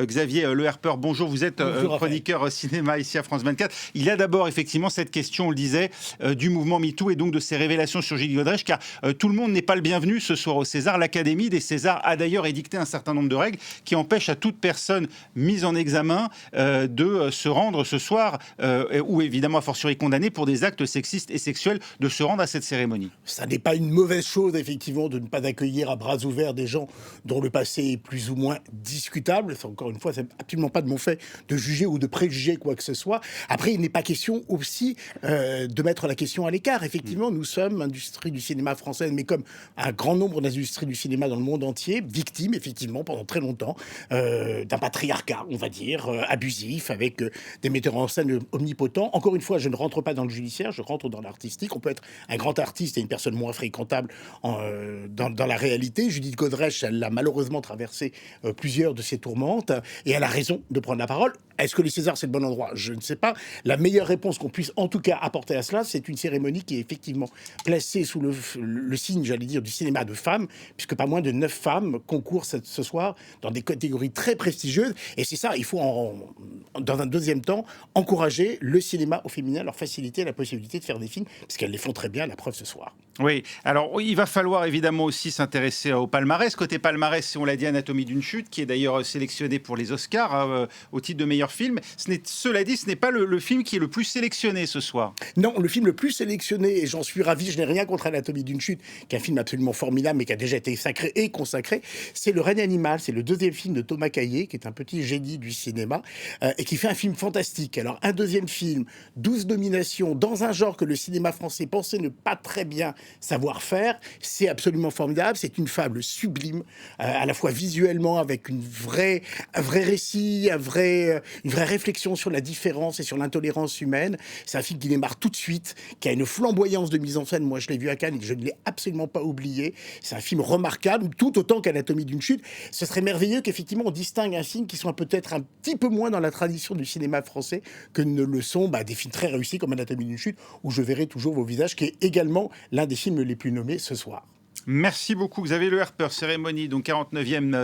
Xavier Le Herper, bonjour, vous êtes chroniqueur cinéma ici à France 24. Il y a d'abord effectivement cette question, on le disait, du mouvement MeToo et donc de ces révélations sur Julie Godrèche, car tout le monde n'est pas le bienvenu ce soir au César. L'Académie des Césars a d'ailleurs édicté un certain nombre de règles qui empêchent à toute personne mise en examen de se rendre ce soir, ou évidemment a fortiori condamnée pour des actes sexistes et sexuels, de se rendre à cette cérémonie. Ça n'est pas une mauvaise chose, effectivement, de ne pas accueillir à bras ouverts des gens dont le passé est plus ou moins discutable. Encore une fois, c'est absolument pas de mon fait de juger ou de préjuger quoi que ce soit. Après, il n'est pas question aussi de mettre la question à l'écart. Effectivement, nous sommes, industrie du cinéma française, mais comme un grand nombre d'industries du cinéma dans le monde entier, victimes, effectivement, pendant très longtemps, d'un patriarcat, on va dire, abusif, avec des metteurs en scène omnipotents. Encore une fois, je ne rentre pas dans le judiciaire, je rentre dans l'artistique. On peut être un grand artiste et une personne moins fréquentable dans la réalité. Judith Godrèche, elle a malheureusement traversé plusieurs de ces tourmentes et elle a raison de prendre la parole. Est-ce que les Césars, c'est le bon endroit ? Je ne sais pas. La meilleure réponse qu'on puisse en tout cas apporter à cela, c'est une cérémonie qui est effectivement placée sous le signe, j'allais dire, du cinéma de femmes, puisque pas moins de 9 femmes concourent ce soir dans des catégories très prestigieuses. Et c'est ça, il faut, dans un deuxième temps, encourager le cinéma au féminin, leur faciliter la possibilité de faire des films, parce qu'elles les font très bien, la preuve ce soir. Oui, alors il va falloir évidemment aussi s'intéresser au palmarès. Côté palmarès, on l'a dit, Anatomie d'une chute, qui est d'ailleurs sélectionné pour les Oscars au titre de meilleur film. Cela dit, ce n'est pas le film qui est le plus sélectionné ce soir. Non, le film le plus sélectionné, et j'en suis ravi, je n'ai rien contre Anatomie d'une chute, qui est un film absolument formidable, mais qui a déjà été sacré et consacré, c'est Le règne animal, c'est le deuxième film de Thomas Caillet, qui est un petit génie du cinéma, et qui fait un film fantastique. Alors, un deuxième film, 12 nominations, dans un genre que le cinéma français pensait ne pas très bien savoir faire, c'est absolument formidable, c'est une fable sublime, à la fois visuellement, avec un vrai récit, une vraie réflexion sur la différence et sur l'intolérance humaine. C'est un film qui démarre tout de suite, qui a une flamboyance de mise en scène. Moi, je l'ai vu à Cannes et je ne l'ai absolument pas oublié. C'est un film remarquable, tout autant qu'Anatomie d'une chute. Ce serait merveilleux qu'effectivement on distingue un film qui soit peut-être un petit peu moins dans la tradition du cinéma français que ne le sont des films très réussis comme Anatomie d'une chute, où je verrai toujours vos visages, qui est également l'un des films les plus nommés ce soir. Merci beaucoup Xavier Le Herper, cérémonie donc 49e